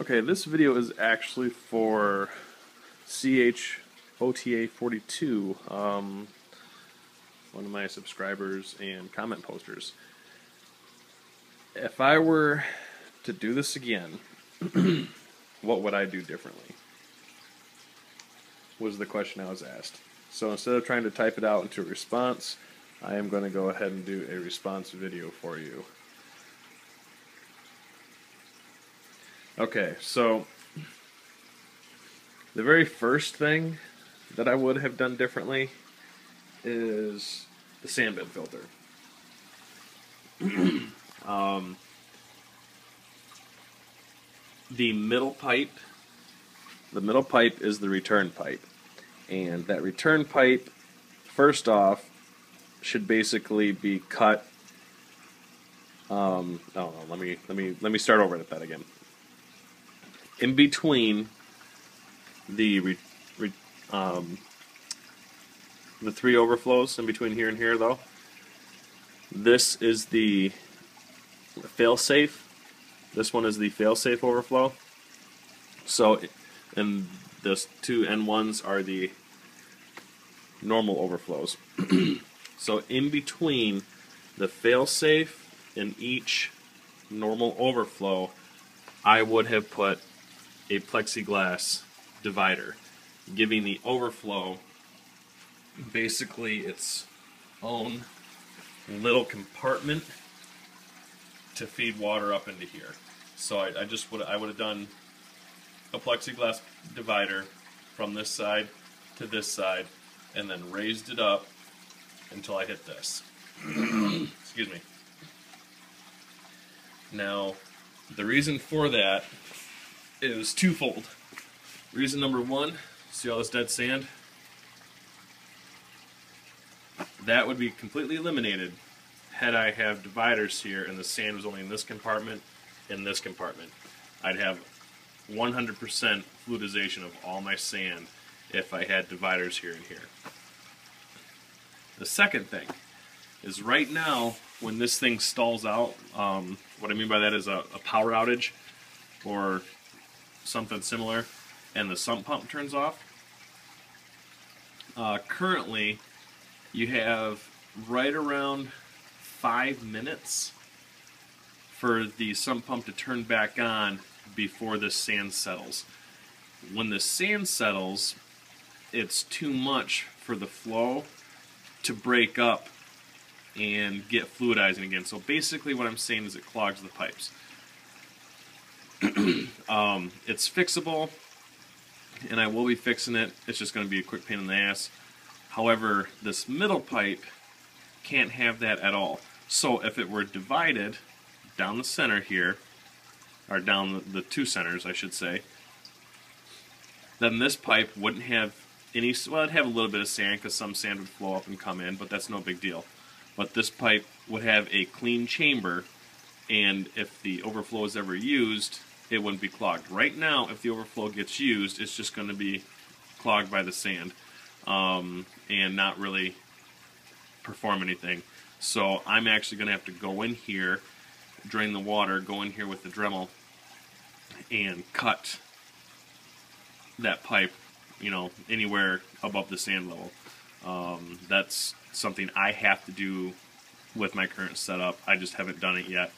Okay, this video is actually for CHOTA42, one of my subscribers and comment posters. If I were to do this again, what would I do differently? Was the question I was asked. So instead of trying to type it out into a response, I am going to go ahead and do a response video for you. Okay, so the very first thing that I would have done differently is the sand bed filter. The middle pipe is the return pipe, and that return pipe, first off, should basically be cut. No, let me start over at that again. In between the three overflows, in between here and here, though, this is the fail-safe. This one is the fail-safe overflow. So, and this two N1s are the normal overflows. So in between the fail-safe and each normal overflow, I would have put a plexiglass divider, giving the overflow basically its own little compartment to feed water up into here. So I would have done a plexiglass divider from this side to this side, and then raised it up until I hit this. Excuse me. Now, the reason for that is twofold. Reason number one, see all this dead sand? That would be completely eliminated had I have dividers here and the sand was only in this compartment and this compartment. I'd have 100% fluidization of all my sand if I had dividers here and here. The second thing is, right now, when this thing stalls out, what I mean by that is a power outage or something similar, and the sump pump turns off. Currently, you have right around 5 minutes for the sump pump to turn back on before the sand settles. When the sand settles, it's too much for the flow to break up and get fluidizing again. So basically what I'm saying is it clogs the pipes. It's fixable, and I will be fixing it. It's just going to be a quick pain in the ass. However, this middle pipe can't have that at all. So if it were divided down the center here, or down the two centers, I should say, then this pipe wouldn't have any, well, it'd have a little bit of sand because some sand would flow up and come in, but that's no big deal. But this pipe would have a clean chamber, and if the overflow is ever used, it wouldn't be clogged. Right now, if the overflow gets used, it's just going to be clogged by the sand and not really perform anything. So I'm actually going to have to go in here, drain the water, go in here with the Dremel, and cut that pipe, you know, anywhere above the sand level. That's something I have to do with my current setup. I just haven't done it yet.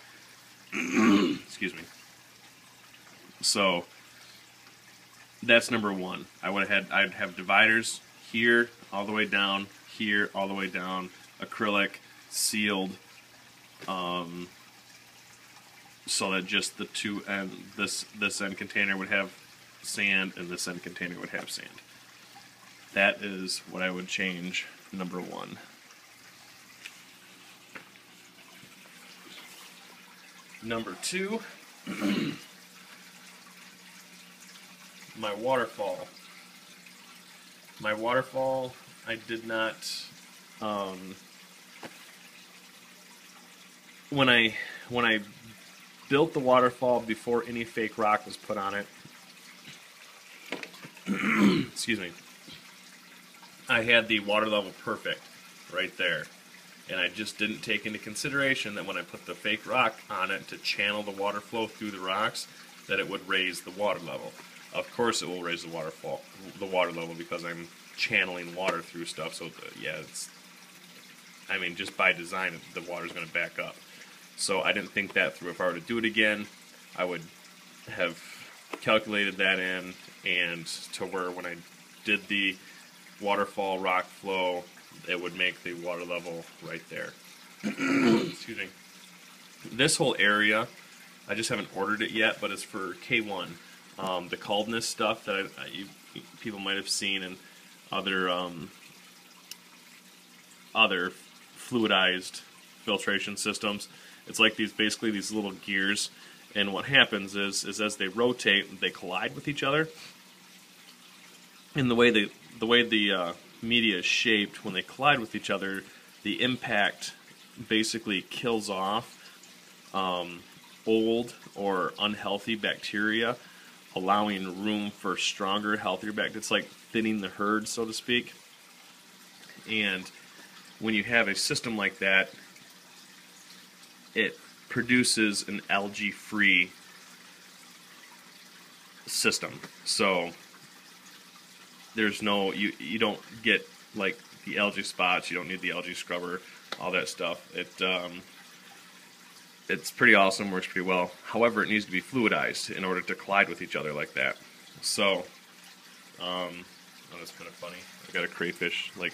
Excuse me. So that's number one. I'd have dividers here all the way down, here all the way down, acrylic, sealed, so that just the two end, this end container would have sand and this end container would have sand. That is what I would change, number one. Number two, my waterfall. My waterfall, I did not, when I built the waterfall before any fake rock was put on it, excuse me, I had the water level perfect right there. And I just didn't take into consideration that when I put the fake rock on it to channel the water flow through the rocks, that it would raise the water level. Of course it will raise the water level because I'm channeling water through stuff, so yeah, I mean, just by design, the water's going to back up. So I didn't think that through. If I were to do it again, I would have calculated that in, and to where when I did the waterfall rock flow, it would make the water level right there. Excuse me. This whole area, I just haven't ordered it yet, but it's for K1. The coldness stuff that people might have seen in other fluidized filtration systems. It's like basically these little gears, and what happens is as they rotate, they collide with each other. And the way the media is shaped, when they collide with each other, the impact basically kills off old or unhealthy bacteria, allowing room for stronger, healthier bacteria. It's like thinning the herd, so to speak. And when you have a system like that, it produces an algae-free system. So there's no, you don't get like the algae spots, you don't need the algae scrubber, all that stuff. It's pretty awesome, works pretty well. However, it needs to be fluidized in order to collide with each other like that. So, oh, that's kind of funny. I got a crayfish like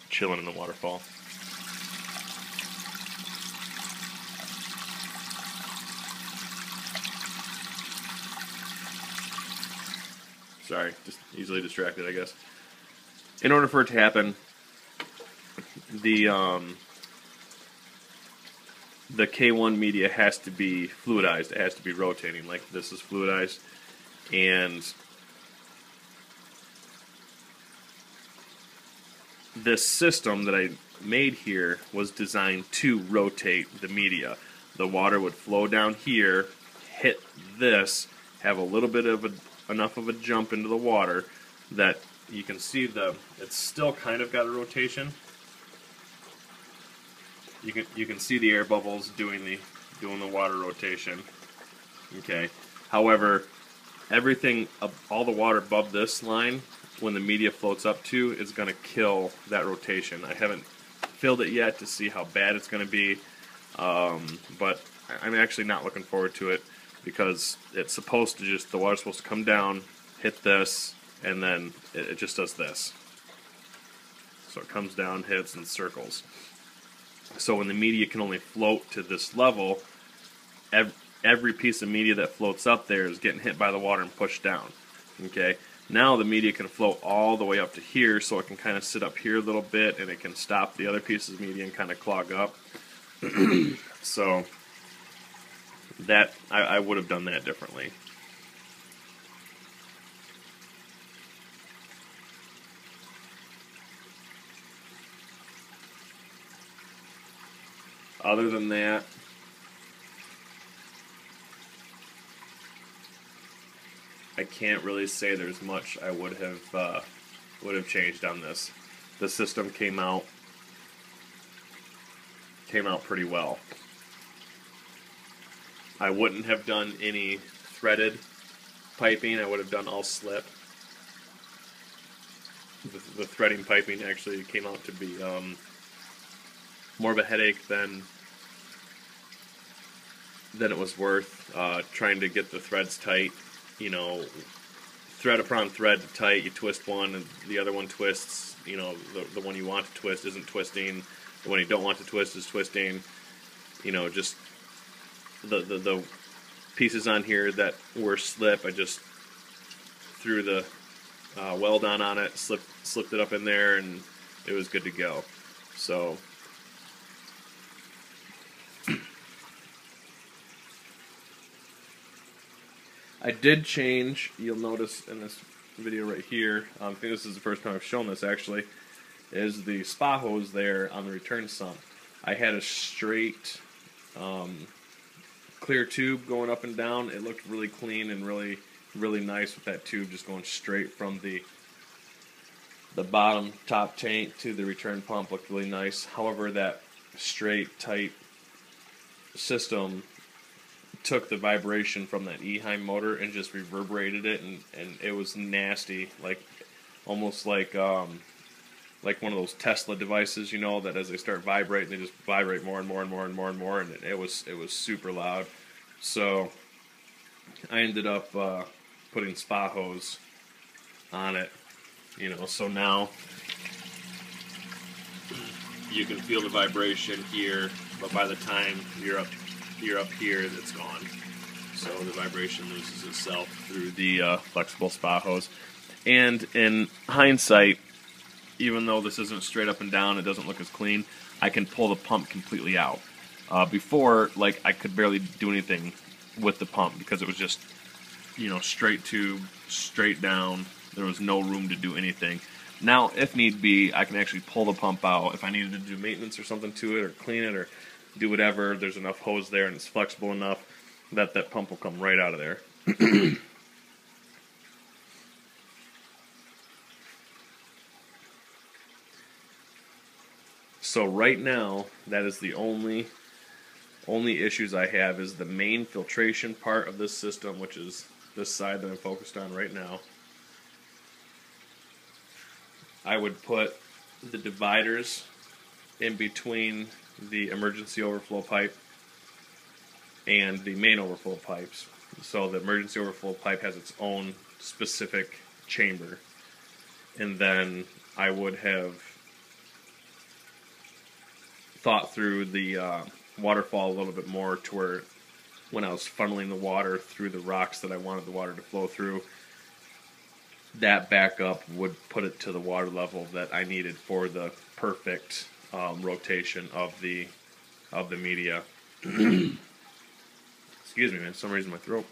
chilling in the waterfall. Sorry, just easily distracted, I guess. In order for it to happen, the K1 media has to be fluidized. It has to be rotating, like this is fluidized. And this system that I made here was designed to rotate the media. The water would flow down here, hit this, have a little bit of enough of a jump into the water that you can see it's still kind of got a rotation. You can see the air bubbles doing the water rotation. Okay. However, everything, all the water above this line, when the media floats up to, is going to kill that rotation. I haven't filled it yet to see how bad it's going to be, but I'm actually not looking forward to it because it's supposed to the water's supposed to come down, hit this, and then it just does this. So it comes down, hits, and circles. So when the media can only float to this level, every piece of media that floats up there is getting hit by the water and pushed down. Okay. Now the media can float all the way up to here, so it can kind of sit up here a little bit, and it can stop the other pieces of media and kind of clog up. So that I would have done that differently. Other than that, I can't really say there's much I would have changed on this. The system came out pretty well. I wouldn't have done any threaded piping. I would have done all slip. The threading piping actually came out to be more of a headache than it was worth. Trying to get the threads tight, thread upon thread tight. You twist one, and the other one twists. The one you want to twist isn't twisting. The one you don't want to twist is twisting. Just the pieces on here that were slip, I just threw the weld on it, slipped it up in there, and it was good to go. So I did change, you'll notice in this video right here, I think this is the first time I've shown this actually, is the spa hose there on the return sump. I had a straight clear tube going up and down. It looked really clean and really, really nice with that tube just going straight from the bottom top tank to the return pump. Looked really nice. However, that straight, tight system took the vibration from that Eheim motor and just reverberated it, and it was nasty, like almost like one of those Tesla devices, you know, that as they start vibrating, they just vibrate more and more and more and more and more, and it was super loud. So I ended up putting spa hose on it, you know, so now you can feel the vibration here, but by the time you're up here, it's gone. So the vibration loses itself through the flexible spa hose. And in hindsight, even though this isn't straight up and down, it doesn't look as clean, I can pull the pump completely out. Before, like, I could barely do anything with the pump because it was just, you know, straight tube, straight down. There was no room to do anything. Now, if need be, I can actually pull the pump out. If I needed to do maintenance or something to it, or clean it, or do whatever, there's enough hose there and it's flexible enough that that pump will come right out of there. So right now, that is the only issues I have is the main filtration part of this system, which is this side that I'm focused on right now. I would put the dividers in between the emergency overflow pipe and the main overflow pipes. So the emergency overflow pipe has its own specific chamber. And then I would have thought through the waterfall a little bit more to where when I was funneling the water through the rocks that I wanted the water to flow through, that backup would put it to the water level that I needed for the perfect rotation of the media. Excuse me, man. For some reason, my throat.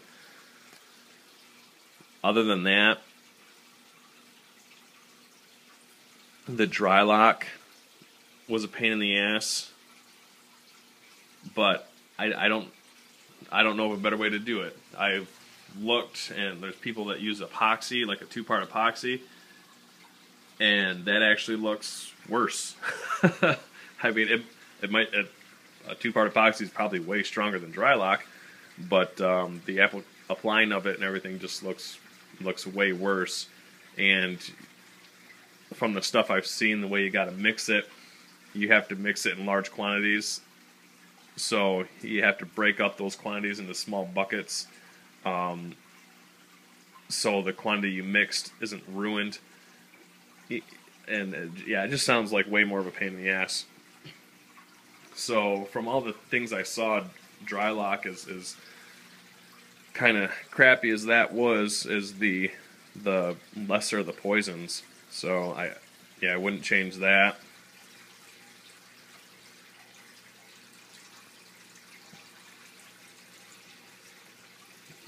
Other than that, the dry lock was a pain in the ass, but I don't know of a better way to do it. I've looked, and there's people that use epoxy, like a 2-part epoxy, and that actually looks worse. I mean, it might a 2-part epoxy is probably way stronger than dry lock, but the applying of it and everything just looks way worse. And from the stuff I've seen, the way you got to mix it, you have to mix it in large quantities. So you have to break up those quantities into small buckets. So the quantity you mixed isn't ruined. And yeah, it just sounds like way more of a pain in the ass. So from all the things I saw, dry lock is kind of crappy as that is the lesser of the poisons. So I wouldn't change that.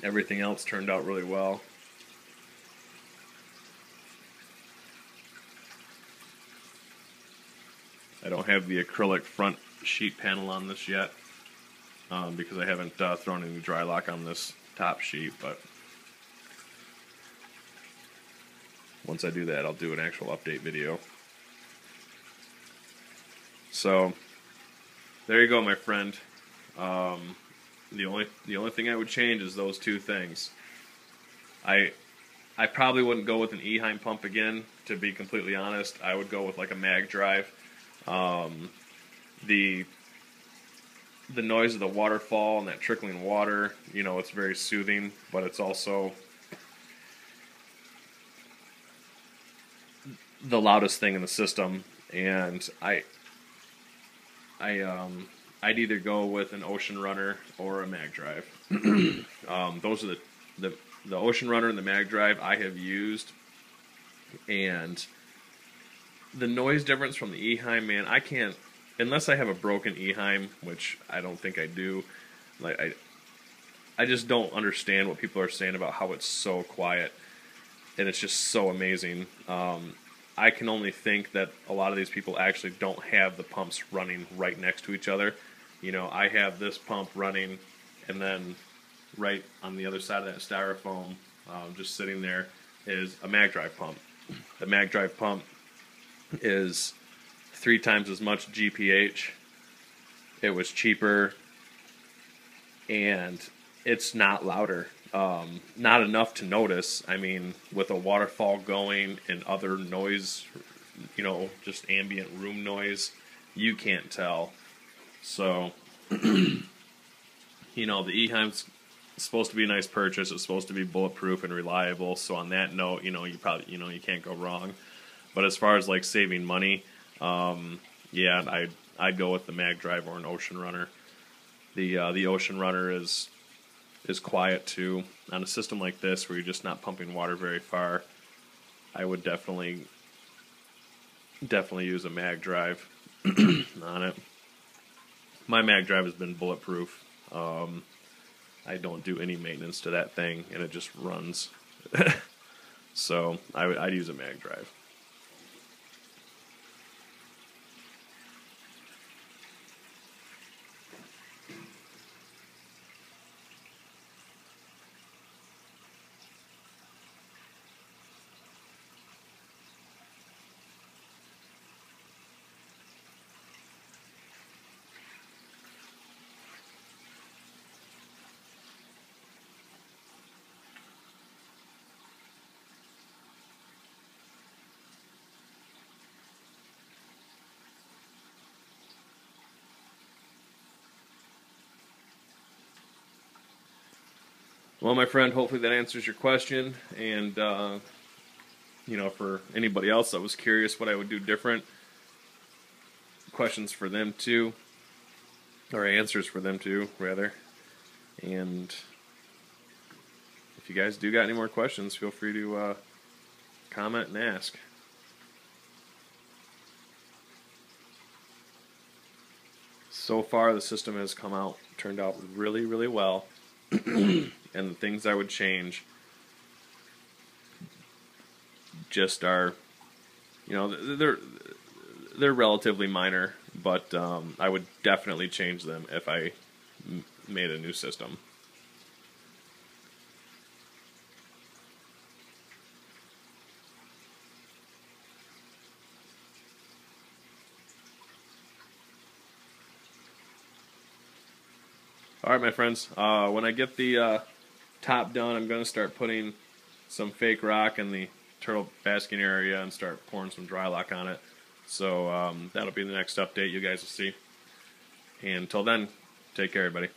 Everything else turned out really well. I don't have the acrylic front sheet panel on this yet because I haven't thrown any dry lock on this top sheet, but once I do that, I'll do an actual update video. So there you go, my friend. The only thing I would change is those two things. I probably wouldn't go with an Eheim pump again, to be completely honest. I would go with like a mag drive. The noise of the waterfall and that trickling water, you know, it's very soothing, but it's also the loudest thing in the system. And I'd either go with an Ocean Runner or a mag drive. Those are the Ocean Runner and the mag drive I have used, and the noise difference from the Eheim, man, I can't, unless I have a broken Eheim, which I don't think I do. Like I just don't understand what people are saying about how it's so quiet, and it's just so amazing. I can only think that a lot of these people actually don't have the pumps running right next to each other. You know, I have this pump running, and then right on the other side of that styrofoam, just sitting there, is a mag drive pump. The mag drive pump is 3 times as much GPH. It was cheaper, and it's not louder. Not enough to notice. I mean, with a waterfall going and other noise, just ambient room noise, you can't tell. So, the Eheim's supposed to be a nice purchase. It's supposed to be bulletproof and reliable. So on that note, you probably, you can't go wrong. But as far as like saving money, yeah, I'd go with the Mag Drive or an Ocean Runner. The Ocean Runner is quiet too. On a system like this where you're just not pumping water very far, I would definitely use a Mag Drive on it. My Mag Drive has been bulletproof. I don't do any maintenance to that thing, and it just runs. So I'd use a Mag Drive. Well, my friend, hopefully that answers your question. And, for anybody else that was curious what I would do different, questions for them too, or answers for them too, rather. And if you guys do got any more questions, feel free to comment and ask. So far, the system has turned out really, really well. And the things I would change just are, they're relatively minor, but I would definitely change them if I made a new system. All right, my friends. When I get the top done, I'm going to start putting some fake rock in the turtle basking area and start pouring some dry lock on it. So that'll be the next update you guys will see. And until then, take care, everybody.